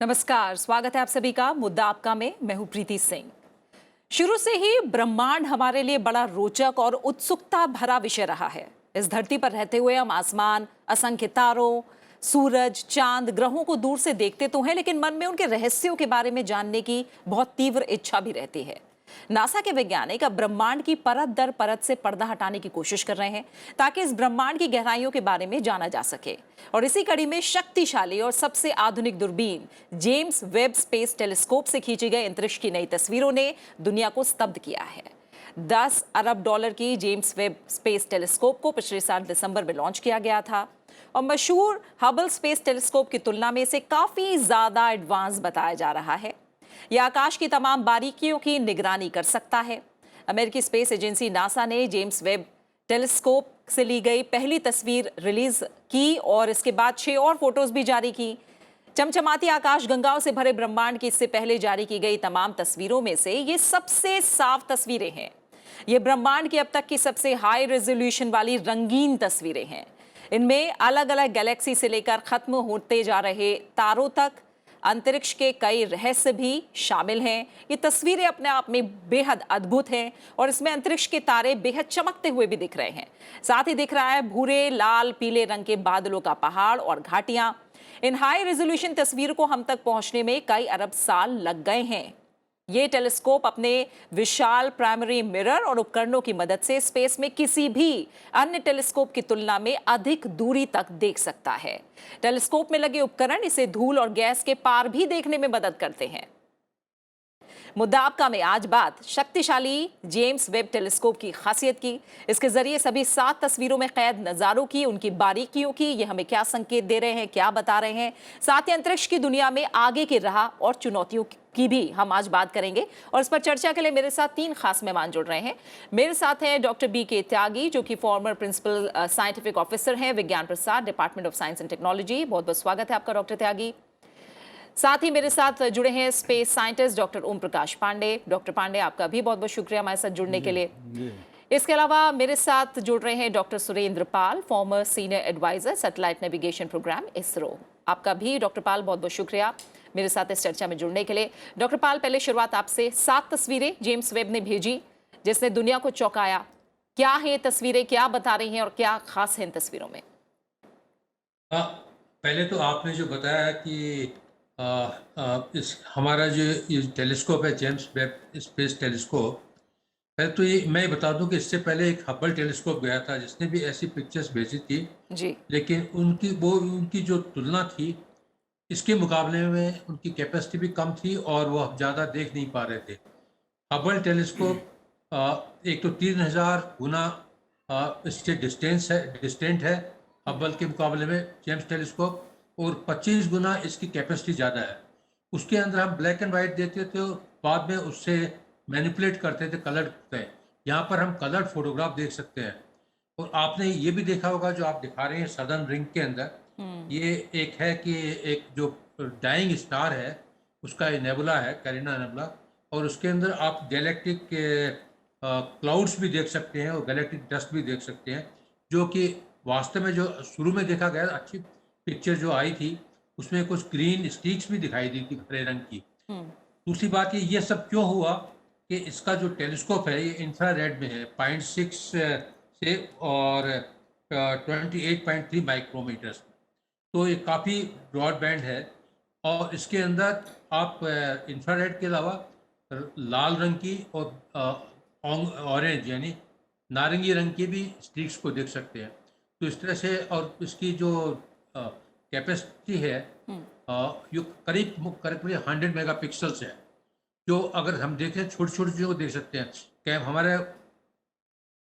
नमस्कार, स्वागत है आप सभी का मुद्दा आपका में। मैं हूं प्रीति सिंह। शुरू से ही ब्रह्मांड हमारे लिए बड़ा रोचक और उत्सुकता भरा विषय रहा है। इस धरती पर रहते हुए हम आसमान, असंख्य तारों, सूरज, चांद, ग्रहों को दूर से देखते तो हैं, लेकिन मन में उनके रहस्यों के बारे में जानने की बहुत तीव्र इच्छा भी रहती है। नासा के वैज्ञानिक अब ब्रह्मांड की परत दर परत से पर्दा हटाने की कोशिश कर रहे हैं ताकि इस ब्रह्मांड की गहराइयों के बारे में जाना जा सके। और इसी कड़ी में शक्तिशाली और सबसे आधुनिक दूरबीन जेम्स वेब स्पेस टेलीस्कोप से खींची गई अंतरिक्ष की नई तस्वीरों ने दुनिया को स्तब्ध किया है। 10 अरब डॉलर की जेम्स वेब स्पेस टेलीस्कोप को पिछले साल दिसंबर में लॉन्च किया गया था और मशहूर हबल स्पेस टेलीस्कोप की तुलना में इसे काफी ज्यादा एडवांस बताया जा रहा है। यह आकाश की तमाम बारीकियों की निगरानी कर सकता है। अमेरिकी स्पेस एजेंसी नासा ने जेम्स वेब टेलीस्कोप से ली गई पहली तस्वीर रिलीज की और इसके बाद 6 और फोटोज भी जारी की। चमचमाती आकाशगंगाओं से भरे ब्रह्मांड की इससे पहले जारी की गई तमाम तस्वीरों में से ये सबसे साफ तस्वीरें हैं। ये ब्रह्मांड की अब तक की सबसे हाई रेजोल्यूशन वाली रंगीन तस्वीरें हैं। इनमें अलग अलग गैलेक्सी से लेकर खत्म होते जा रहे तारों तक अंतरिक्ष के कई रहस्य भी शामिल हैं। ये तस्वीरें अपने आप में बेहद अद्भुत हैं और इसमें अंतरिक्ष के तारे बेहद चमकते हुए भी दिख रहे हैं। साथ ही दिख रहा है भूरे, लाल, पीले रंग के बादलों का पहाड़ और घाटियां। इन हाई रेजोल्यूशन तस्वीरों को हम तक पहुंचने में कई अरब साल लग गए हैं। ये टेलीस्कोप अपने विशाल प्राइमरी मिरर और उपकरणों की मदद से स्पेस में किसी भी अन्य टेलीस्कोप की तुलना में अधिक दूरी तक देख सकता है। टेलीस्कोप में लगे उपकरण इसे धूल और गैस के पार भी देखने में मदद करते हैं। मुद्दा आपका में आज बात शक्तिशाली जेम्स वेब टेलीस्कोप की खासियत की। इसके जरिए सभी 7 तस्वीरों में कैद नजारों की, उनकी बारीकियों की, ये हमें क्या संकेत दे रहे हैं, क्या बता रहे हैं। साथ ही अंतरिक्ष की दुनिया में आगे की राह और चुनौतियों की भी हम आज बात करेंगे और इस पर चर्चा के लिए मेरे साथ 3 खास मेहमान जुड़ रहे हैं। मेरे साथ हैं डॉक्टर BK त्यागी, जो कि फॉर्मर प्रिंसिपल साइंटिफिक ऑफिसर हैं विज्ञान प्रसार, department of science and technology. बहुत बहुत स्वागत है आपका डॉक्टर त्यागी। साथ ही मेरे साथ जुड़े हैं space scientist doctor Om Prakash Pandey. Doctor Pandey, आपका भी बहुत बहुत शुक्रिया हमारे साथ जुड़ने के लिए। इसके अलावा मेरे साथ जुड़ रहे हैं doctor Surendra Pal, former senior advisor satellite navigation programme ISRO. आपका भी डॉक्टर पाल बहुत बहुत शुक्रिया मेरे साथ इस चर्चा में जुड़ने के लिए। डॉक्टर पाल, पहले शुरुआत आपसे। 7 तस्वीरें जेम्स वेब ने भेजी जिसने दुनिया को चौंकाया। क्या है तस्वीरें, क्या बता रही हैं और क्या खास है इन तस्वीरों में? पहले तो आपने जो बताया कि इस हमारा जो ये टेलीस्कोप है जेम्स वेब स्पेस टेलीस्कोप, पहले तो ये मैं बता दूं कि इससे पहले एक हबल टेलीस्कोप गया था जिसने भी ऐसी पिक्चर्स भेजी थी जी। लेकिन उनकी जो तुलना थी इसके मुकाबले में उनकी कैपेसिटी भी कम थी और वो ज़्यादा देख नहीं पा रहे थे। हबल टेलीस्कोप एक तो 3000 गुना इससे डिस्टेंट है हबल के मुकाबले में जेम्स टेलीस्कोप, और 25 गुना इसकी कैपेसिटी ज़्यादा है। उसके अंदर हम ब्लैक एंड वाइट देखते थे और बाद में उससे मैनिपुलेट करते थे कलर पे। यहाँ पर हम कलर फोटोग्राफ देख सकते हैं। और आपने ये भी देखा होगा जो आप दिखा रहे हैं सदर्न रिंग के अंदर, ये एक है कि एक जो डाइंग स्टार है उसका नेबुला है, कैरिना नेबुला, और उसके अंदर आप गैलेक्टिक क्लाउड्स भी देख सकते हैं और गैलेक्टिक डस्ट भी देख सकते हैं, जो कि वास्तव में जो शुरू में देखा गया अच्छी पिक्चर जो आई थी उसमें कुछ ग्रीन स्टिक्स भी दिखाई दी थी हरे रंग की। दूसरी बात ये सब क्यों हुआ कि इसका जो टेलीस्कोप है ये इंफ्रारेड में है 0.6 से और 28.3 माइक्रोमीटर्स, तो ये काफ़ी ब्रॉडबैंड है। और इसके अंदर आप इंफ्रारेड के अलावा लाल रंग की और ऑरेंज यानी नारंगी रंग की भी स्टिक्स को देख सकते हैं। तो इस तरह से, और इसकी जो कैपेसिटी है ये करीब 100 मेगापिक्सल्स है, जो अगर हम देखें छोटी छोटी चीज़ों को देख सकते हैं। हमारे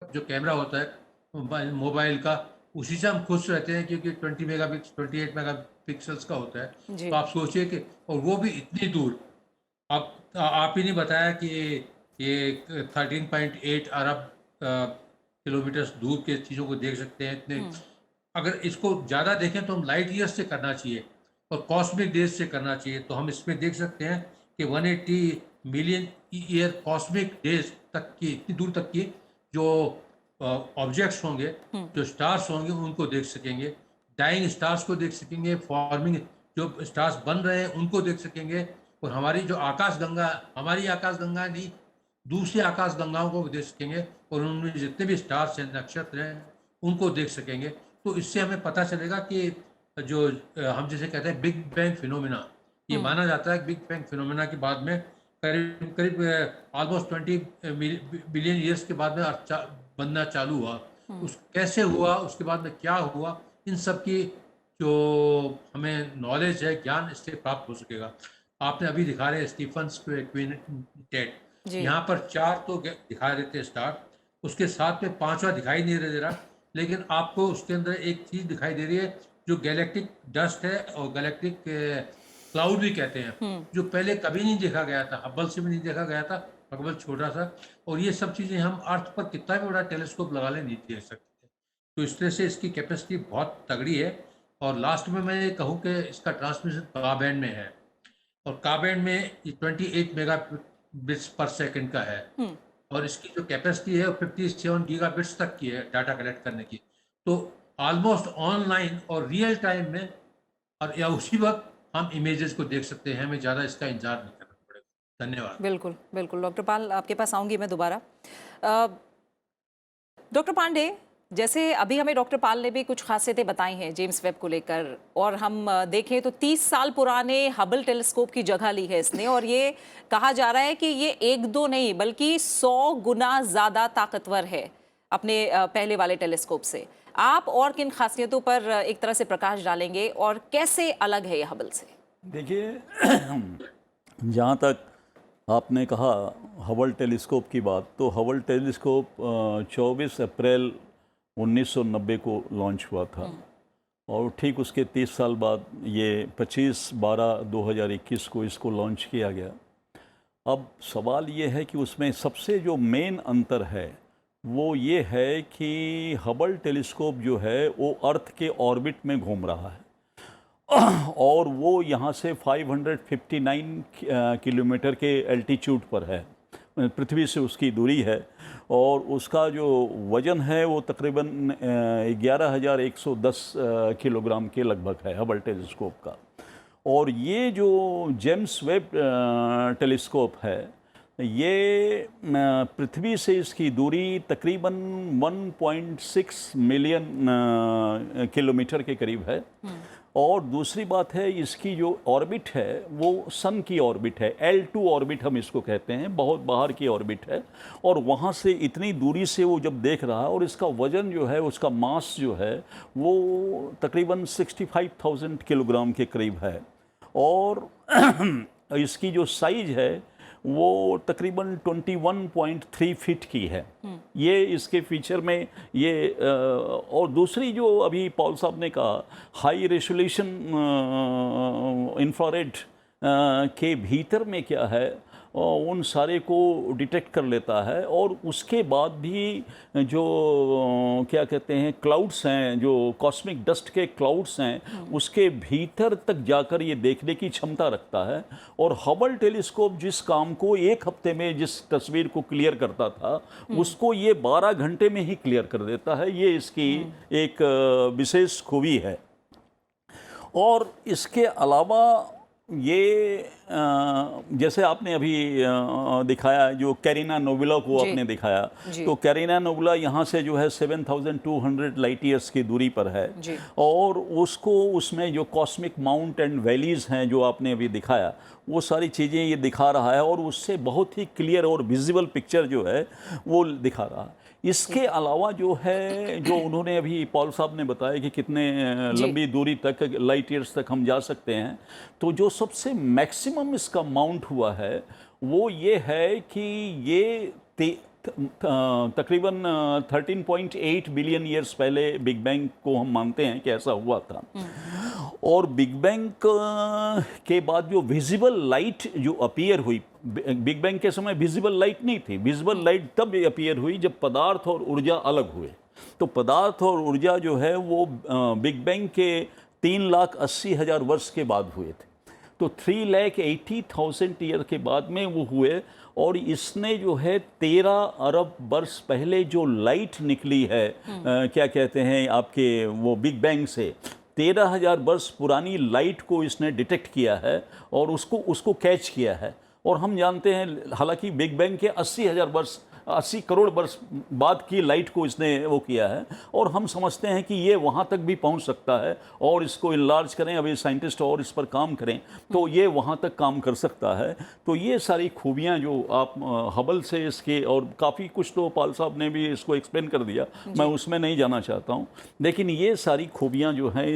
जो कैमरा होता है मोबाइल का, उसी से हम खुश रहते हैं क्योंकि 28 मेगापिक्सल्स का होता है। तो आप सोचिए कि, और वो भी इतनी दूर। आप ही ने बताया कि ये 13.8 अरब किलोमीटर दूर के चीज़ों को देख सकते हैं इतने। अगर इसको ज़्यादा देखें तो हम लाइट ईयर्स से करना चाहिए और कॉस्मिक डेज से करना चाहिए, तो हम इसमें देख सकते हैं कि 180 मिलियन ईयर कॉस्मिक डेज तक की, इतनी दूर तक की जो ऑब्जेक्ट्स होंगे, जो स्टार्स होंगे उनको देख सकेंगे, डाइंग स्टार्स को देख सकेंगे, फॉर्मिंग जो स्टार्स बन रहे हैं उनको देख सकेंगे, और हमारी जो आकाशगंगा, हमारी आकाशगंगा नहीं, दूसरी आकाशगंगाओं को भी देख सकेंगे, और उनमें जितने भी स्टार्स हैं, नक्षत्र हैं, उनको देख सकेंगे। तो इससे हमें पता चलेगा कि जो हम जिसे कहते हैं बिग बैंग फिनोमेना, ये माना जाता है कि बिग बैंग फिनोमेना के बाद में करीब करीब ऑलमोस्ट 20 बिलियन ईयर्स के बाद में अर्थ बनना चालू हुआ। उस कैसे हुआ, उसके बाद में क्या हुआ, इन सब की जो हमें नॉलेज है, ज्ञान इससे प्राप्त हो सकेगा। आपने अभी दिखा रहे स्टीफन्स क्विंटेट, जी। यहाँ पर 4 तो दिखा देते स्टार, उसके साथ में 5वां दिखाई नहीं दे रहा, लेकिन आपको उसके अंदर एक चीज दिखाई दे रही है जो गैलेक्टिक डस्ट है, और गैलेक्टिक क्लाउड भी कहते हैं, जो पहले कभी नहीं देखा गया था, हब्बल से भी नहीं देखा गया था, हब्बल छोटा सा। और ये सब चीजें हम अर्थ पर कितना भी बड़ा टेलीस्कोप लगा ले नहीं देख सकते। तो इस तरह से इसकी कैपेसिटी बहुत तगड़ी है। और लास्ट में मैं ये कहूँ कि इसका ट्रांसमिशन का बैंड में है, और का बैंड में 28 मेगा बिट्स पर सेकंड का है, और इसकी जो कैपेसिटी है वो 57 गीगाबिट्स तक की है डाटा कलेक्ट करने की। तो ऑलमोस्ट ऑनलाइन और रियल टाइम में, और या उसी वक्त हम इमेजेस को देख सकते हैं, हमें ज़्यादा इसका इंतजार नहीं करना पड़ेगा। धन्यवाद। बिल्कुल, बिल्कुल। डॉक्टर पाल, आपके पास आऊँगी मैं दोबारा। अ, डॉक्टर पांडे, जैसे अभी हमें डॉक्टर पाल ने भी कुछ खासियतें बताई हैं जेम्स वेब को लेकर, और हम देखें तो 30 साल पुराने हबल टेलीस्कोप की जगह ली है इसने, और ये कहा जा रहा है कि ये 1-2 नहीं बल्कि 100 गुना ज़्यादा ताकतवर है अपने पहले वाले टेलीस्कोप से। आप और किन खासियतों पर एक तरह से प्रकाश डालेंगे और कैसे अलग है ये हबल से? देखिए, जहाँ तक आपने कहा हबल टेलीस्कोप की बात, तो हबल टेलीस्कोप 24 अप्रैल 1990 को लॉन्च हुआ था, और ठीक उसके 30 साल बाद ये 25/12/2021 को इसको लॉन्च किया गया। अब सवाल ये है कि उसमें सबसे जो मेन अंतर है वो ये है कि हबल टेलीस्कोप जो है वो अर्थ के ऑर्बिट में घूम रहा है, और वो यहाँ से 559 किलोमीटर के एल्टीट्यूड पर है, पृथ्वी से उसकी दूरी है, और उसका जो वज़न है वो तकरीबन 11,110 किलोग्राम के लगभग है हबल टेलीस्कोप का। और ये जो जेम्स वेब टेलीस्कोप है, ये पृथ्वी से इसकी दूरी तकरीबन 1.6 मिलियन किलोमीटर के करीब है। और दूसरी बात है, इसकी जो ऑर्बिट है वो सन की ऑर्बिट है, L2 ऑर्बिट हम इसको कहते हैं, बहुत बाहर की ऑर्बिट है, और वहाँ से इतनी दूरी से वो जब देख रहा है, और इसका वज़न जो है, उसका मास जो है वो तकरीबन 65,000 किलोग्राम के करीब है, और इसकी जो साइज है वो तकरीबन 21.3 फीट की है। ये इसके फीचर में ये और दूसरी जो अभी पॉल साहब ने कहा, हाई रेजोल्यूशन इंफ्रारेड के भीतर में क्या है, उन सारे को डिटेक्ट कर लेता है, और उसके बाद भी जो क्या कहते हैं क्लाउड्स हैं, जो कॉस्मिक डस्ट के क्लाउड्स हैं, उसके भीतर तक जाकर ये देखने की क्षमता रखता है। और हबल टेलीस्कोप जिस काम को 1 हफ्ते में जिस तस्वीर को क्लियर करता था, उसको ये 12 घंटे में ही क्लियर कर देता है। ये इसकी एक विशेष खूबी है। और इसके अलावा ये जैसे आपने अभी दिखाया, जो कैरिना नोबिला को आपने दिखाया, तो कैरिना नोबिला यहाँ से जो है 7,200 लाइट ईयर्स की दूरी पर है, और उसको उसमें जो कॉस्मिक माउंट एंड वैलीज़ हैं जो आपने अभी दिखाया, वो सारी चीज़ें ये दिखा रहा है, और उससे बहुत ही क्लियर और विजिबल पिक्चर जो है वो दिखा रहा है। इसके अलावा जो है, जो उन्होंने अभी पॉल साहब ने बताया कि कितने लंबी दूरी तक, लाइट ईयर्स तक हम जा सकते हैं, तो जो सबसे मैक्सिमम इसका माउंट हुआ है वो ये है कि ये तकरीबन 13.8 बिलियन ईयर्स पहले बिग बैंग को हम मानते हैं कि ऐसा हुआ था। और बिग बैंग के बाद जो विजिबल लाइट जो अपीयर हुई, बिग बैंग के समय विजिबल लाइट नहीं थी, विजिबल लाइट तब अपीयर हुई जब पदार्थ और ऊर्जा अलग हुए। तो पदार्थ और ऊर्जा जो है वो बिग बैंग के 3,80,000 वर्ष के बाद हुए थे। तो 3,80,000 ईयर के बाद में वो हुए, और इसने जो है 13 अरब वर्ष पहले जो लाइट निकली है, क्या कहते हैं आपके वो बिग बैंग से, 13,000 वर्ष पुरानी लाइट को इसने डिटेक्ट किया है और उसको कैच किया है। और हम जानते हैं हालांकि बिग बैंग के 80 करोड़ वर्ष बाद की लाइट को इसने वो किया है, और हम समझते हैं कि ये वहाँ तक भी पहुँच सकता है और इसको इनलार्ज करें, अभी साइंटिस्ट और इस पर काम करें तो ये वहाँ तक काम कर सकता है। तो ये सारी खूबियाँ जो आप हबल से इसके, और काफ़ी कुछ तो पाल साहब ने भी इसको एक्सप्लेन कर दिया, मैं उसमें नहीं जाना चाहता हूँ, लेकिन ये सारी खूबियाँ जो हैं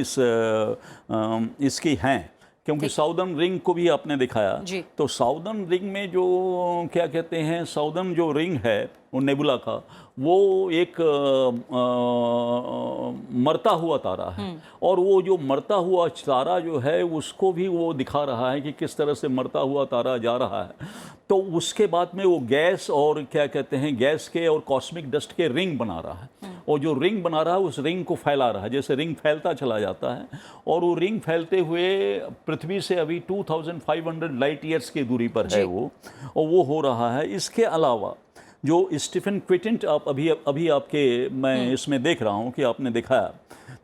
इसकी हैं। क्योंकि साउदर्न रिंग को भी आपने दिखाया, तो साउदर्न रिंग में जो क्या कहते हैं, साउदर्न जो रिंग है वो नेबुला का, वो एक मरता हुआ तारा है। और वो जो मरता हुआ तारा जो है उसको भी वो दिखा रहा है कि किस तरह से मरता हुआ तारा जा रहा है। तो उसके बाद में वो गैस और क्या कहते हैं, गैस के और कॉस्मिक डस्ट के रिंग बना रहा है, और जो रिंग बना रहा है उस रिंग को फैला रहा है, जैसे रिंग फैलता चला जाता है। और वो रिंग फैलते हुए पृथ्वी से अभी 2500 लाइट ईयर्स की दूरी पर है वो, और वो हो रहा है। इसके अलावा जो स्टीफन क्विटेंट आप अभी आपके मैं इसमें देख रहा हूँ कि आपने दिखाया,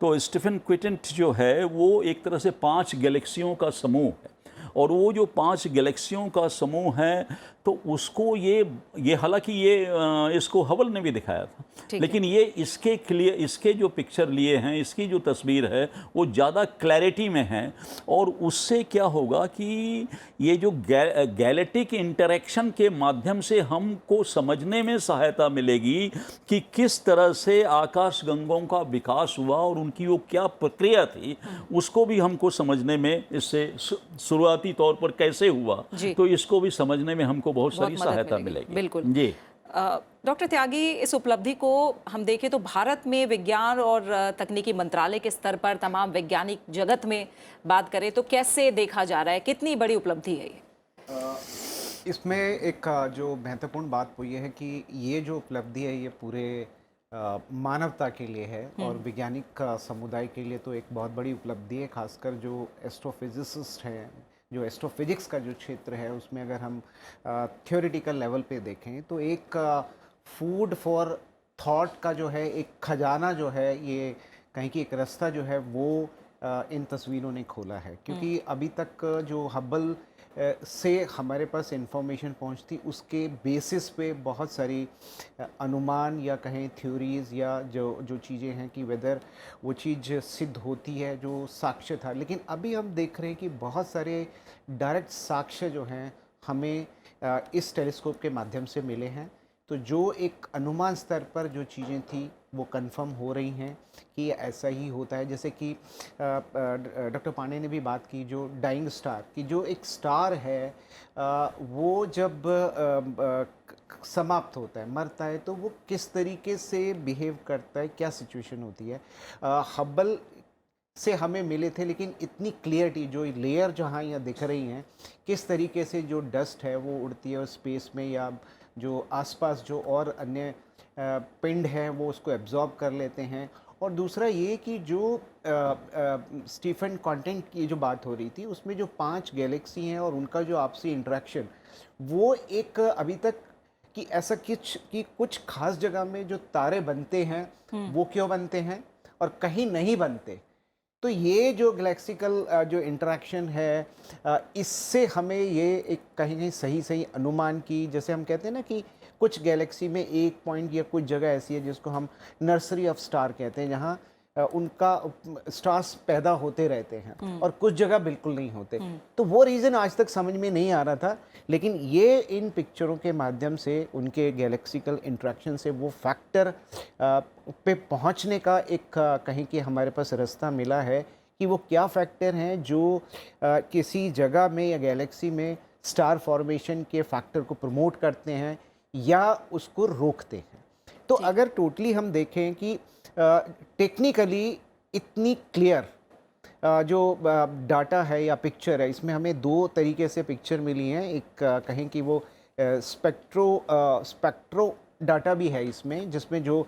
तो स्टीफन क्विटेंट जो है वो एक तरह से 5 गैलेक्सियों का समूह है, और वो जो 5 गैलेक्सियों का समूह है तो उसको ये हालांकि ये इसको हबल ने भी दिखाया था, लेकिन ये इसके जो पिक्चर लिए हैं, इसकी जो तस्वीर है वो ज़्यादा क्लैरिटी में है। और उससे क्या होगा कि ये जो गैलेक्टिक इंटरेक्शन के माध्यम से हमको समझने में सहायता मिलेगी कि किस तरह से आकाश गंगों का विकास हुआ और उनकी वो क्या प्रक्रिया थी, उसको भी हमको समझने में, इससे शुरुआती तौर पर कैसे हुआ, तो इसको भी समझने में हमको बहुत सारी सहायता मिलेगी। बिल्कुल जी डॉक्टर त्यागी, इस उपलब्धि को हम देखें तो भारत में विज्ञान और तकनीकी मंत्रालय के स्तर पर तमाम वैज्ञानिक जगत में बात करें तो कैसे देखा जा रहा है, कितनी बड़ी उपलब्धि है ये? इसमें एक जो महत्वपूर्ण बात वो ये है कि ये जो उपलब्धि है ये पूरे मानवता के लिए है, और वैज्ञानिक समुदाय के लिए तो एक बहुत बड़ी उपलब्धि है। खासकर जो एस्ट्रोफिजिसिस्ट हैं, जो एस्ट्रोफिजिक्स का जो क्षेत्र है उसमें अगर हम थ्योरेटिकल लेवल पे देखें तो एक फूड फॉर थॉट का जो है एक खजाना जो है, ये कहीं की एक रास्ता जो है वो इन तस्वीरों ने खोला है। क्योंकि अभी तक जो हबल से हमारे पास इंफॉर्मेशन पहुंचती, उसके बेसिस पे बहुत सारी अनुमान या कहें थ्योरीज़ या जो चीज़ें हैं कि वेदर वो चीज़ सिद्ध होती है जो साक्ष्य था। लेकिन अभी हम देख रहे हैं कि बहुत सारे डायरेक्ट साक्ष्य जो हैं हमें इस टेलीस्कोप के माध्यम से मिले हैं। तो जो एक अनुमान स्तर पर जो चीज़ें थी वो कंफर्म हो रही हैं कि ऐसा ही होता है। जैसे कि डॉक्टर पांडे ने भी बात की, जो डाइंग स्टार की जो एक स्टार है वो जब समाप्त होता है, मरता है, तो वो किस तरीके से बिहेव करता है, क्या सिचुएशन होती है। हबल से हमें मिले थे, लेकिन इतनी क्लियरिटी जो लेयर जहाँ यहाँ दिख रही हैं, किस तरीके से जो डस्ट है वो उड़ती है और स्पेस में, या जो आसपास जो और अन्य पिंड हैं वो उसको एब्जॉर्ब कर लेते हैं। और दूसरा ये कि जो स्टीफन कंटेंट की जो बात हो रही थी उसमें जो 5 गैलेक्सी हैं और उनका जो आपसी इंटरेक्शन, वो एक अभी तक कि ऐसा कुछ खास जगह में जो तारे बनते हैं वो क्यों बनते हैं और कहीं नहीं बनते। तो ये जो गैलेक्सिकल जो इंटरेक्शन है, इससे हमें ये एक कहीं सही अनुमान की, जैसे हम कहते हैं ना कि कुछ गैलेक्सी में एक पॉइंट या कुछ जगह ऐसी है जिसको हम नर्सरी ऑफ स्टार कहते हैं, जहाँ उनका स्टार्स पैदा होते रहते हैं और कुछ जगह बिल्कुल नहीं होते। तो वो रीज़न आज तक समझ में नहीं आ रहा था, लेकिन ये इन पिक्चरों के माध्यम से उनके गैलेक्सिकल इंट्रैक्शन से वो फैक्टर पे पहुंचने का एक कहीं कि हमारे पास रास्ता मिला है कि वो क्या फैक्टर हैं जो किसी जगह में या गैलेक्सी में स्टार फॉर्मेशन के फैक्टर को प्रमोट करते हैं या उसको रोकते हैं। तो अगर टोटली हम देखें कि टेक्निकली इतनी क्लियर जो डाटा है या पिक्चर है, इसमें हमें 2 तरीके से पिक्चर मिली हैं। एक कहें कि वो स्पेक्ट्रो डाटा भी है इसमें, जिसमें जो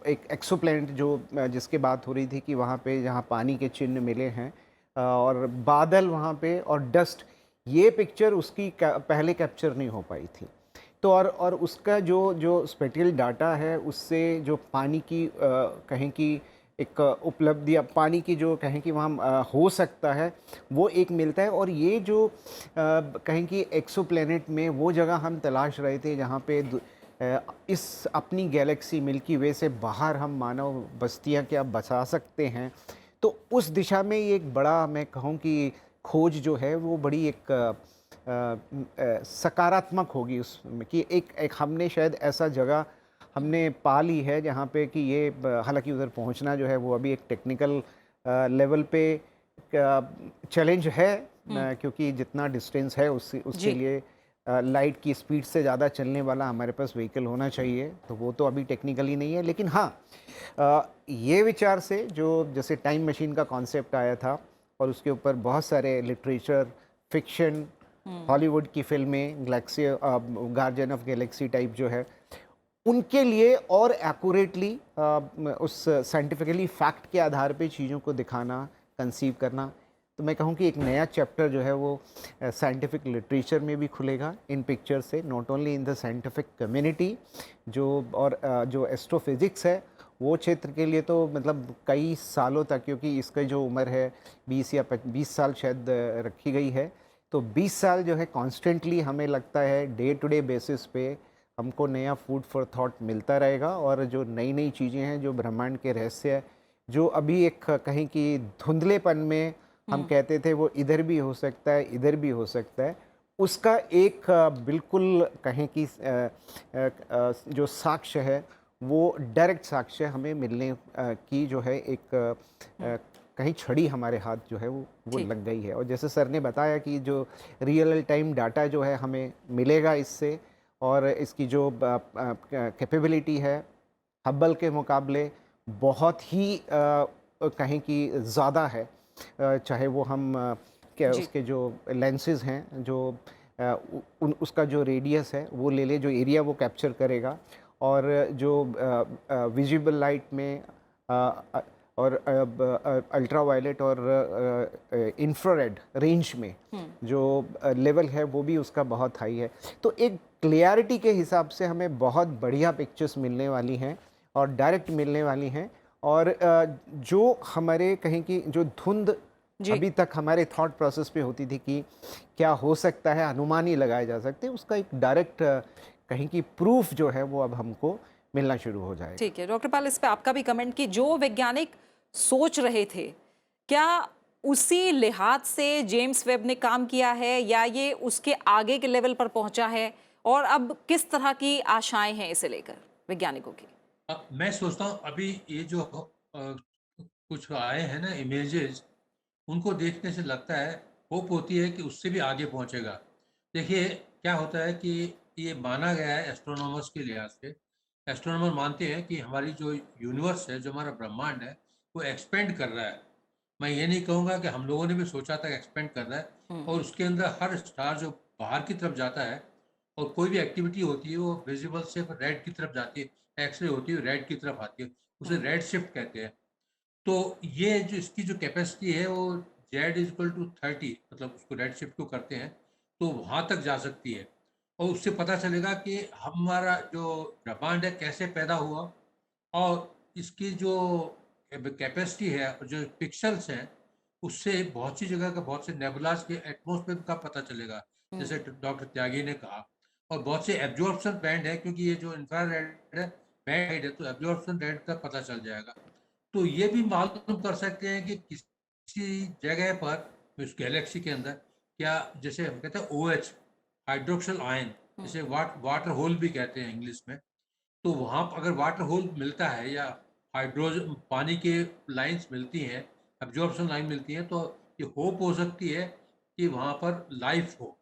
एक एक्सोप्लैनेट जो जिसके बात हो रही थी कि वहाँ पे जहाँ पानी के चिन्ह मिले हैं और बादल वहाँ पे और डस्ट, ये पिक्चर उसकी पहले कैप्चर नहीं हो पाई थी। तो और उसका जो स्पेक्ट्रल डाटा है उससे जो पानी की कहें कि एक उपलब्धि, अब पानी की जो कहें कि वहाँ हो सकता है, वो एक मिलता है। और ये जो कहें कि एक्सोप्लैनेट में वो जगह हम तलाश रहे थे जहाँ पे इस अपनी गैलेक्सी मिल्की वे से बाहर हम मानव बस्तियाँ क्या बसा सकते हैं, तो उस दिशा में ये एक बड़ा, मैं कहूँ कि खोज जो है वो बड़ी एक सकारात्मक होगी उसमें, कि एक हमने शायद ऐसा जगह हमने पा ली है जहाँ पे कि ये हालांकि उधर पहुँचना जो है वो अभी एक टेक्निकल लेवल पे चैलेंज है, क्योंकि जितना डिस्टेंस है उसके जी। लिए लाइट की स्पीड से ज़्यादा चलने वाला हमारे पास व्हीकल होना चाहिए, तो वो तो अभी टेक्निकली नहीं है। लेकिन हाँ, ये विचार से जो जैसे टाइम मशीन का कॉन्सेप्ट आया था और उसके ऊपर बहुत सारे लिटरेचर, फिक्शन, हॉलीवुड की फ़िल्में, Galaxy guardian of Galaxy type जो है, उनके लिए और एक्यूरेटली उस साइंटिफिकली फैक्ट के आधार पे चीज़ों को दिखाना, कंसीव करना, तो मैं कहूँ कि एक नया चैप्टर जो है वो साइंटिफिक लिटरेचर में भी खुलेगा इन पिक्चर से, not only in the scientific community जो, और जो एस्ट्रोफिज़िक्स है वो क्षेत्र के लिए तो मतलब कई सालों तक, क्योंकि इसका जो उम्र है 20 या 20 साल शायद रखी गई है, तो 20 साल जो है कॉन्स्टेंटली हमें लगता है डे टू डे बेसिस पे हमको नया फूड फॉर थॉट मिलता रहेगा। और जो नई नई चीज़ें हैं, जो ब्रह्मांड के रहस्य है, जो अभी एक कहें कि धुंधलेपन में हम कहते थे वो इधर भी हो सकता है, इधर भी हो सकता है, उसका एक बिल्कुल कहें कि जो साक्ष्य है वो डायरेक्ट साक्ष्य हमें मिलने की जो है एक कहीं छड़ी हमारे हाथ जो है वो ठीक। लग गई है। और जैसे सर ने बताया कि जो रियल टाइम डाटा जो है हमें मिलेगा इससे, और इसकी जो कैपेबिलिटी है हब्बल के मुकाबले बहुत ही कहें कि ज़्यादा है। चाहे वो हम क्या जी। उसके जो लेंसेज हैं, जो उसका जो रेडियस है वो ले ले, जो एरिया वो कैप्चर करेगा, और जो विजिबल लाइट में और अल्ट्रा वायलेट और इंफ्रारेड रेंज में जो लेवल है वो भी उसका बहुत हाई है। तो एक क्लियरिटी के हिसाब से हमें बहुत बढ़िया पिक्चर्स मिलने वाली हैं और डायरेक्ट मिलने वाली हैं। और जो हमारे कहें कि जो धुंध जी। अभी तक हमारे थॉट प्रोसेस पे होती थी कि क्या हो सकता है, अनुमान ही लगाए जा सकते हैं, उसका एक डायरेक्ट कहें कि प्रूफ जो है वो अब हमको मिलना शुरू हो जाएगा। ठीक है डॉक्टर पाल, इस पे आपका भी कमेंट कि जो वैज्ञानिक सोच रहे थे, क्या उसी लिहाज से जेम्स वेब ने काम किया है या ये उसके आगे के लेवल पर पहुंचा है, और अब किस तरह की आशाएं हैं इसे लेकर वैज्ञानिकों की? मैं सोचता हूँ अभी ये जो कुछ आए हैं ना इमेजेस, उनको देखने से लगता है, होप होती है कि उससे भी आगे पहुंचेगा। देखिए क्या होता है कि ये माना गया है एस्ट्रोनॉमर्स के लिहाज से, एस्ट्रोनॉमर मानते हैं कि हमारी जो यूनिवर्स है, जो हमारा ब्रह्मांड है, वो एक्सपेंड कर रहा है। मैं ये नहीं कहूँगा कि हम लोगों ने भी सोचा था एक्सपेंड कर रहा है, और उसके अंदर हर स्टार जो बाहर की तरफ जाता है और कोई भी एक्टिविटी होती है वो विजिबल से रेड की तरफ जाती है, एक्सरे होती है रेड की तरफ आती है, उसे रेड शिफ्ट कहते हैं। तो ये जो इसकी जो कैपेसिटी है वो जेड इज इक्वल टू 30, मतलब उसको रेड शिफ्ट को करते हैं तो वहाँ तक जा सकती है, और उससे पता चलेगा कि हमारा जो ब्रह्मांड है कैसे पैदा हुआ, और इसकी जो कैपेसिटी है और जो पिक्सल्स हैं, उससे बहुत सी जगह का, बहुत से नेबुलास के एटमॉस्फेयर का पता चलेगा, जैसे डॉक्टर त्यागी ने कहा। और बहुत से एब्जॉर्प्शन बैंड है, क्योंकि ये जो इंफ्रारेड है बैंड है, तो एब्जॉर्प्शन बैंड का पता चल जाएगा। तो ये भी मालूम कर सकते हैं कि किसी जगह पर इस गैलेक्सी के अंदर क्या, जैसे हम कहते हैं OH, हाइड्रोक्सिल आयन, जैसे वाटर होल भी कहते हैं इंग्लिश में, तो वहाँ पर अगर वाटर होल मिलता है या हाइड्रोजन पानी के लाइंस मिलती हैं, एब्जॉर्प्शन लाइन मिलती है, तो ये होप हो सकती है कि वहाँ पर लाइफ हो।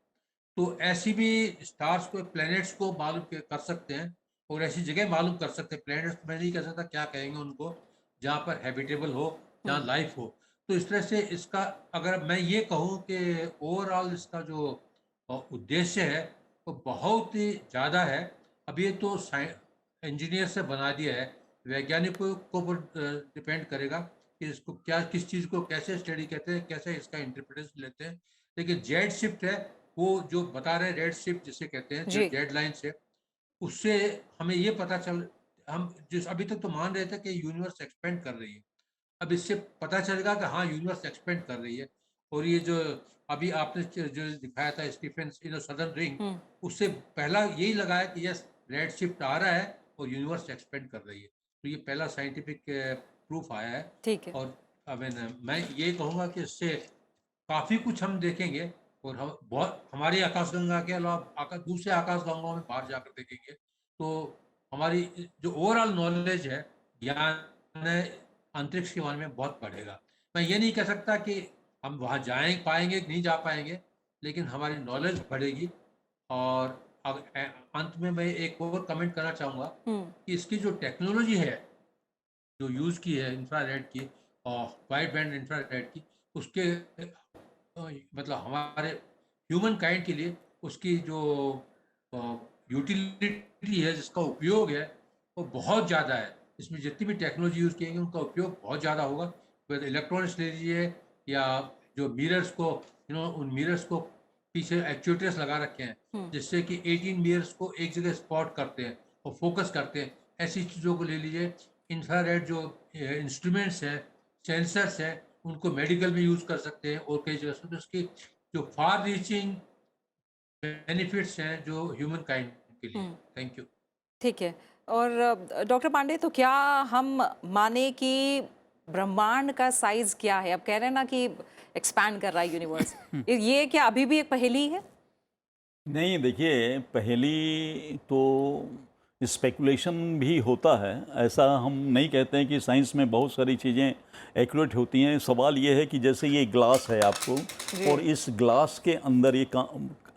तो ऐसी भी स्टार्स को, प्लैनेट्स को मालूम कर सकते हैं, और ऐसी जगह मालूम कर सकते हैं, प्लैनेट्स मैं नहीं कह सकता क्या कहेंगे उनको, जहाँ पर हैबिटेबल हो, जहाँ लाइफ हो। तो इस तरह से इसका, अगर मैं ये कहूँ कि ओवरऑल इसका जो उद्देश्य है वो बहुत ही ज़्यादा है। अब ये तो इंजीनियर से बना दिया है, वैज्ञानिकों को डिपेंड करेगा कि इसको क्या, किस चीज़ को कैसे स्टडी कहते हैं, कैसे इसका इंटरप्रिटेशन लेते हैं। लेकिन जेड शिफ्ट है, वो जो बता रहे हैं, रेड शिफ्ट जिसे कहते हैं, जो जी। जेड लाइन से, उससे हमें ये पता चल, हम जिस अभी तक तो मान रहे थे कि यूनिवर्स एक्सपेंड कर रही है, अब इससे पता चलेगा कि हाँ यूनिवर्स एक्सपेंड कर रही है। और ये जो अभी आपने जो दिखाया था स्टीफन सदर्न रिंग, उससे पहला यही लगा है कि यस रेड शिफ्ट आ रहा है और यूनिवर्स एक्सपेंड कर रही है। तो ये पहला साइंटिफिक प्रूफ आया है। ठीक है। और मैं ये कहूँगा कि इससे काफ़ी कुछ हम देखेंगे। और हम बहुत हमारी आकाशगंगा के अलावा दूसरे आकाशगंगाओं में बाहर जाकर देखेंगे, तो हमारी जो ओवरऑल नॉलेज है, ज्ञान है अंतरिक्ष के बारे में बहुत बढ़ेगा। मैं ये नहीं कह सकता कि हम वहाँ जाएँ पाएँगे कि नहीं जा पाएँगे, लेकिन हमारी नॉलेज बढ़ेगी। और अंत में मैं एक और कमेंट करना चाहूँगा कि इसकी जो टेक्नोलॉजी है, जो यूज़ की है इंफ्रारेड की और वाइड बैंड इंफ्रारेड की, उसके मतलब हमारे ह्यूमन काइंड के लिए उसकी जो यूटिलिटी है, जिसका उपयोग है, वो बहुत ज़्यादा है। इसमें जितनी भी टेक्नोलॉजी यूज़ की गई उनका उपयोग बहुत ज़्यादा होगा। फिर इलेक्ट्रॉनिक्स ले लीजिए या जो मिरर्स को उन मिरर्स को पीछे एक्चुएटर्स लगा रखे हैं, जिससे कि 18 मिरर्स को एक जगह स्पॉट करते हैं और फोकस करते हैं। ऐसी चीज़ों को ले लीजिए। इंफ्रारेड जो इंस्ट्रूमेंट्स हैं, सेंसर्स हैं, उनको मेडिकल में यूज़ कर सकते हैं और कई जगह से। तो उसकी जो फार रीचिंग बेनिफिट्स हैं जो ह्यूमन काइंड के लिए। Thank you. ठीक है। और डॉक्टर पांडे, तो क्या हम माने कि ब्रह्मांड का साइज क्या है? अब कह रहे हैं ना कि एक्सपैंड कर रहा है यूनिवर्स, ये क्या अभी भी एक पहेली है? नहीं, देखिए, पहली तो स्पेकुलेशन भी होता है। ऐसा हम नहीं कहते हैं कि साइंस में बहुत सारी चीज़ें एक्यूरेट होती हैं। सवाल ये है कि जैसे ये ग्लास है आपको, और इस ग्लास के अंदर ये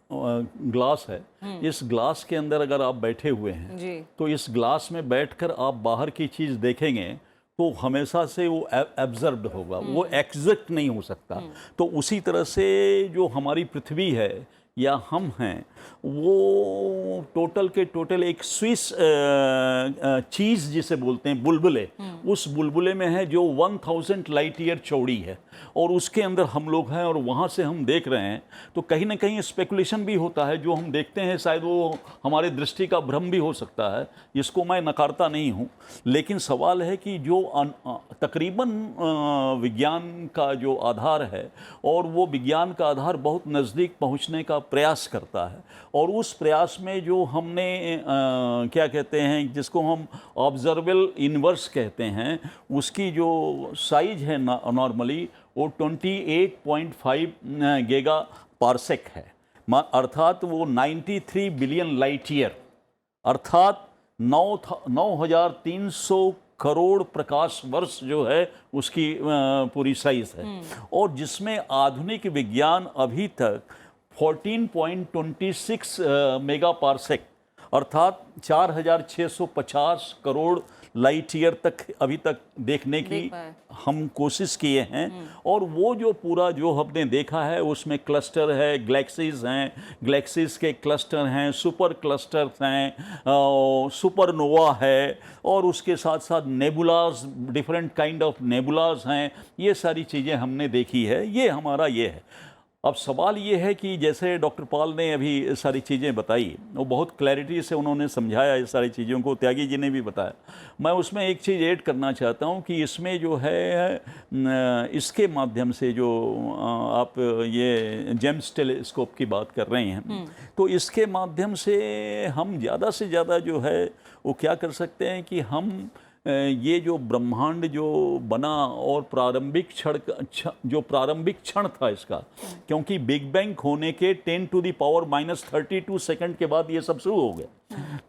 ग्लास है, इस ग्लास के अंदर अगर आप बैठे हुए हैं जी। तो इस ग्लास में बैठकर आप बाहर की चीज़ देखेंगे तो हमेशा से वो एब्जर्व्ड होगा, वो एग्जैक्ट नहीं हो सकता। तो उसी तरह से जो हमारी पृथ्वी है या हम हैं, वो टोटल के टोटल एक स्विस चीज़ जिसे बोलते हैं बुलबुले, उस बुलबुले में है जो 1000 लाइट ईयर चौड़ी है, और उसके अंदर हम लोग हैं और वहाँ से हम देख रहे हैं। तो कहीं ना कहीं स्पेकुलेशन भी होता है, जो हम देखते हैं शायद वो हमारे दृष्टि का भ्रम भी हो सकता है, इसको मैं नकारता नहीं हूँ। लेकिन सवाल है कि जो तकरीबन विज्ञान का जो आधार है, और वो विज्ञान का आधार बहुत नज़दीक पहुँचने का प्रयास करता है, और उस प्रयास में जो हमने क्या कहते हैं, जिसको हम ऑब्जर्वेबल यूनिवर्स कहते हैं, उसकी जो साइज है नॉर्मली वो 28.5 गीगा पार्सेक है, अर्थात वो 93 बिलियन लाइट ईयर, अर्थात 9,300 करोड़ प्रकाश वर्ष जो है उसकी पूरी साइज है। और जिसमें आधुनिक विज्ञान अभी तक 14.26 मेगा पार्सेक, अर्थात 4,650 करोड़ लाइट ईयर तक अभी तक देखने की हम कोशिश किए हैं। और वो जो पूरा जो हमने देखा है उसमें क्लस्टर है, गैलेक्सीज हैं, गैलेक्सीज के क्लस्टर हैं, सुपर क्लस्टर्स हैं, सुपरनोवा है, और उसके साथ साथ नेबुलाज, डिफरेंट काइंड ऑफ नेबुलाज हैं। ये सारी चीज़ें हमने देखी है, ये हमारा ये है। अब सवाल ये है कि जैसे डॉक्टर पॉल ने अभी सारी चीज़ें बताई, वो बहुत क्लैरिटी से उन्होंने समझाया इस सारी चीज़ों को, त्यागी जी ने भी बताया। मैं उसमें एक चीज़ ऐड करना चाहता हूँ कि इसमें जो है इसके माध्यम से जो आप ये जेम्स टेलीस्कोप की बात कर रहे हैं, तो इसके माध्यम से हम ज़्यादा से ज़्यादा जो है वो क्या कर सकते हैं कि हम ये जो ब्रह्मांड जो बना और प्रारंभिक क्षण था इसका, क्योंकि बिग बैंग होने के 10⁻32 सेकंड के बाद ये सब शुरू हो गया,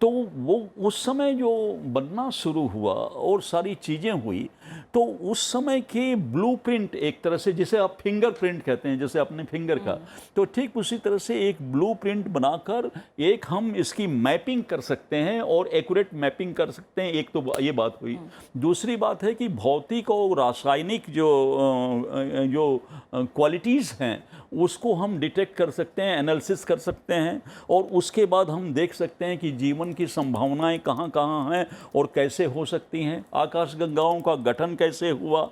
तो वो उस समय जो बनना शुरू हुआ और सारी चीज़ें हुई, तो उस समय के ब्लूप्रिंट, एक तरह से जिसे आप फिंगरप्रिंट कहते हैं, जैसे अपने फिंगर का, तो ठीक उसी तरह से एक ब्लूप्रिंट बनाकर एक हम इसकी मैपिंग कर सकते हैं और एक्यूरेट मैपिंग कर सकते हैं। एक तो ये बात हुई। दूसरी बात है कि भौतिक और रासायनिक जो क्वालिटीज़ हैं उसको हम डिटेक्ट कर सकते हैं, एनालिसिस कर सकते हैं, और उसके बाद हम देख सकते हैं कि जीवन की संभावनाएं कहाँ कहाँ हैं और कैसे हो सकती हैं, आकाशगंगाओं का गठन कैसे हुआ,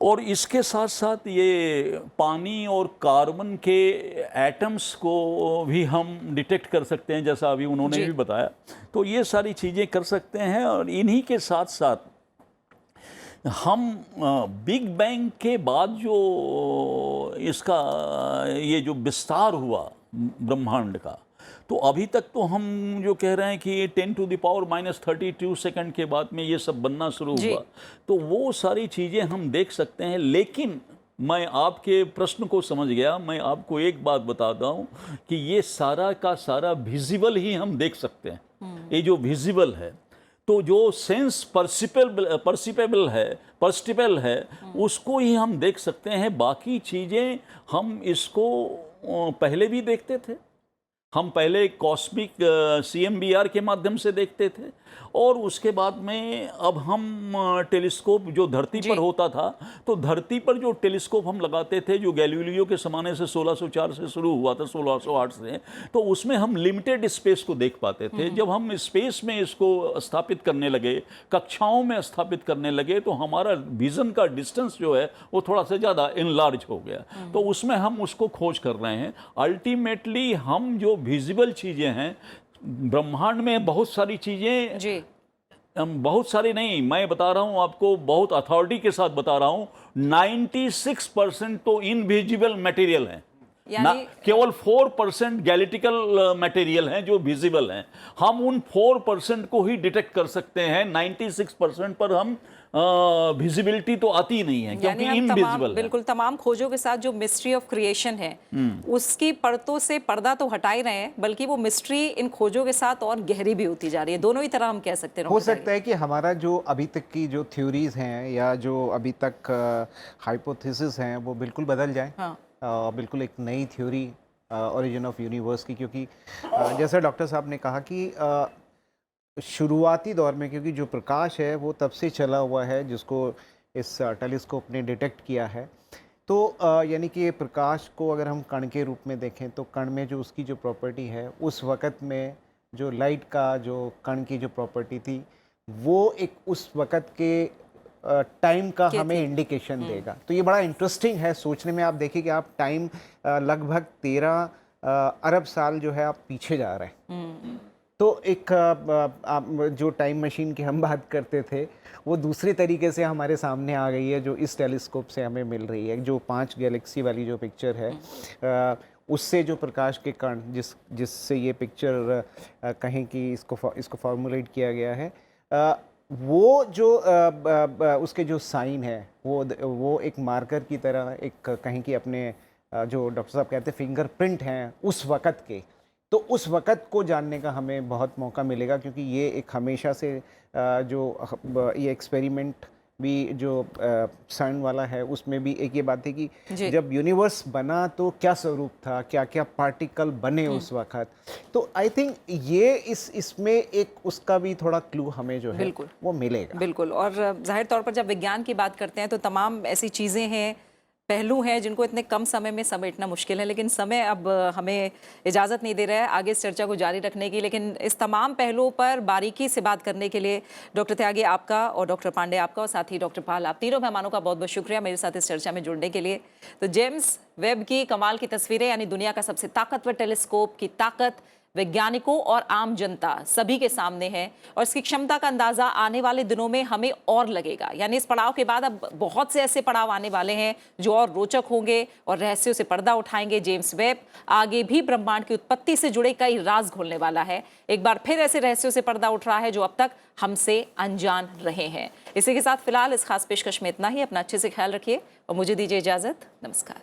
और इसके साथ साथ ये पानी और कार्बन के एटम्स को भी हम डिटेक्ट कर सकते हैं, जैसा अभी उन्होंने भी बताया। तो ये सारी चीज़ें कर सकते हैं। और इन्हीं के साथ साथ हम बिग बैंग के बाद जो इसका ये जो विस्तार हुआ ब्रह्मांड का, तो अभी तक तो हम जो कह रहे हैं कि 10⁻⁻32 सेकंड के बाद में ये सब बनना शुरू जी। हुआ, तो वो सारी चीज़ें हम देख सकते हैं। लेकिन मैं आपके प्रश्न को समझ गया। मैं आपको एक बात बताता हूँ कि ये सारा का सारा विजिबल ही हम देख सकते हैं। ये जो विजिबल है, तो जो सेंस परसिपेबल है उसको ही हम देख सकते हैं। बाकी चीज़ें हम इसको पहले भी देखते थे। हम पहले कॉस्मिक CMBR के माध्यम से देखते थे, और उसके बाद में अब हम टेलीस्कोप जो धरती पर होता था, तो धरती पर जो टेलीस्कोप हम लगाते थे, जो गैलीलियो के ज़माने से 1604 से शुरू हुआ था, 1608 से, तो उसमें हम लिमिटेड स्पेस को देख पाते थे। जब हम स्पेस में इसको स्थापित करने लगे, कक्षाओं में स्थापित करने लगे, तो हमारा विज़न का डिस्टेंस जो है वो थोड़ा सा ज़्यादा इनलार्ज हो गया। तो उसमें हम उसको खोज कर रहे हैं। अल्टीमेटली हम जो विजिबल चीज़ें हैं ब्रह्मांड में, बहुत सारी चीज़ें जी। बहुत सारी नहीं, मैं बता रहा हूं आपको, बहुत अथॉरिटी के साथ बता रहा हूं, 96% तो इनविजिबल मटेरियल है। यानी केवल 4% गैलेक्टिकल मटेरियल हैं जो विजिबल हैं। हम उन 4% को ही डिटेक्ट कर सकते हैं। 96% पर हम विजिबिलिटी तो आती नहीं है, क्योंकि यानी हम तमाम, इनविजिबल है। बिल्कुल तमाम खोजों के साथ जो मिस्ट्री ऑफ क्रिएशन है उसकी परतों से पर्दा तो हटा ही रहे हैं, बल्कि वो मिस्ट्री इन खोजों के साथ और गहरी भी होती जा रही है। दोनों ही तरह हम कह सकते हैं। हो सकता है कि हमारा जो अभी तक की जो थ्योरीज हैं या जो अभी तक हाइपोथेसिस हैं वो बिल्कुल बदल जाए। हाँ। बिल्कुल एक नई थ्योरी ओरिजिन ऑफ यूनिवर्स की, क्योंकि जैसा डॉक्टर साहब ने कहा कि शुरुआती दौर में, क्योंकि जो प्रकाश है वो तब से चला हुआ है जिसको इस टेलीस्कोप ने डिटेक्ट किया है, तो यानी कि ये प्रकाश को अगर हम कण के रूप में देखें तो कण में जो उसकी जो प्रॉपर्टी है, उस वक़्त में जो लाइट का जो कण की जो प्रॉपर्टी थी वो एक उस वक़्त के टाइम का हमें इंडिकेशन देगा। तो ये बड़ा इंटरेस्टिंग है सोचने में। आप देखिए कि आप टाइम लगभग 13 अरब साल जो है आप पीछे जा रहे हैं। तो एक जो टाइम मशीन की हम बात करते थे वो दूसरे तरीके से हमारे सामने आ गई है, जो इस टेलीस्कोप से हमें मिल रही है। जो 5 गैलेक्सी वाली जो पिक्चर है, उससे जो प्रकाश के कण जिससे ये पिक्चर कहें कि इसको फॉर्मुलेट किया गया है, वो जो उसके जो साइन है वो एक मार्कर की तरह, एक कहें कि अपने जो डॉक्टर साहब कहते हैं फिंगरप्रिंट हैं उस वक़्त के, तो उस वक़्त को जानने का हमें बहुत मौका मिलेगा। क्योंकि ये एक हमेशा से जो ये एक्सपेरिमेंट भी जो सन वाला है उसमें भी एक ये बात थी कि जब यूनिवर्स बना तो क्या स्वरूप था, क्या क्या पार्टिकल बने उस वक़्त। तो आई थिंक ये इसमें एक उसका भी थोड़ा क्लू हमें जो है वो मिलेगा। बिल्कुल। और जाहिर तौर पर जब विज्ञान की बात करते हैं तो तमाम ऐसी चीज़ें हैं, पहलू हैं जिनको इतने कम समय में समेटना मुश्किल है, लेकिन समय अब हमें इजाज़त नहीं दे रहा है आगे इस चर्चा को जारी रखने की। लेकिन इस तमाम पहलुओं पर बारीकी से बात करने के लिए डॉक्टर त्यागी आपका और डॉक्टर पांडे आपका और साथ ही डॉक्टर पाल, आप तीनों मेहमानों का बहुत बहुत शुक्रिया मेरे साथ इस चर्चा में जुड़ने के लिए। तो जेम्स वेब की कमाल की तस्वीरें, यानी दुनिया का सबसे ताकतवर टेलीस्कोप की ताकत वैज्ञानिकों और आम जनता सभी के सामने है, और इसकी क्षमता का अंदाजा आने वाले दिनों में हमें और लगेगा। यानी इस पड़ाव के बाद अब बहुत से ऐसे पड़ाव आने वाले हैं जो और रोचक होंगे और रहस्यों से पर्दा उठाएंगे। जेम्स वेब आगे भी ब्रह्मांड की उत्पत्ति से जुड़े कई राज खोलने वाला है। एक बार फिर ऐसे रहस्यों से पर्दा उठ रहा है जो अब तक हमसे अनजान रहे हैं। इसी के साथ फिलहाल इस खास पेशकश में इतना ही। अपना अच्छे से ख्याल रखिए और मुझे दीजिए इजाजत। नमस्कार।